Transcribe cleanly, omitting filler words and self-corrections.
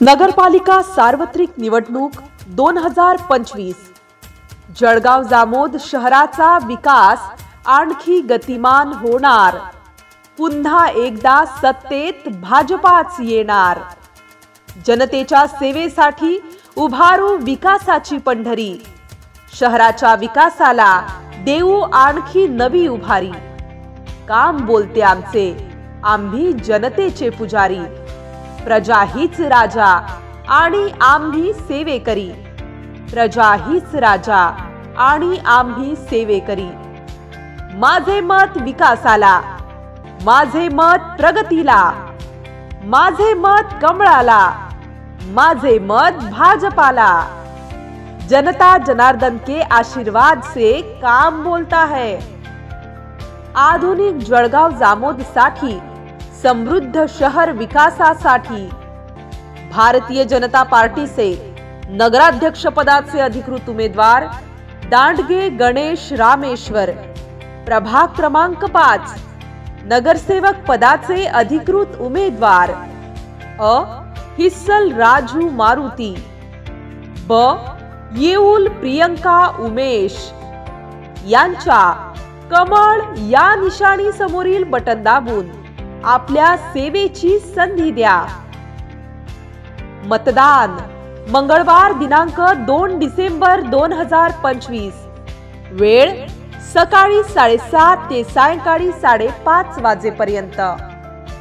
नगरपालिका सार्वत्रिक निवडणूक 2025। जळगाव जामोद शहराचा विकास आणखी गतिमान होणार। पुन्हा एकदा सत्तेत भाजपाच येणार। जनतेच्या सेवेसाठी उभारू विकासाची पंढरी। शहराच्या विकासाला देऊ आणखी नवी उभारी। काम बोलते आमचे, आम्ही जनतेचे पुजारी। प्रजा हीच राजा आणि आम्ही सेवेकरी। प्रजा हीच राजा आणि आम्ही सेवेकरी। माझे मत विकासाला, माझे मत प्रगतीला, माझे मत कमळाला, माझे मत भाजपाला। जनता जनार्दन के आशीर्वाद से काम बोलता है। आधुनिक जळगाव जामोद साठी, समृद्ध शहर विकासासाठी भारतीय जनता पार्टी से नगराध्यक्ष पदाचे अधिकृत उमेदवार दांडगे गणेश रामेश्वर। प्रभाग क्रमांक 5 नगरसेवक पदाचे अधिकृत उमेदवार अ. हिस्सल राजू मारुती, ब. येऊल प्रियंका उमेश यांच्या कमळ या निशाणी समोरील बटन दाबून आपल्या सेवेची संधी द्या। मतदान मंगळवार दिनांक 2 डिसेंबर 2025। वेळ सकाळी 7:30 ते सायंकाळी 5:30 वाजेपर्यंत।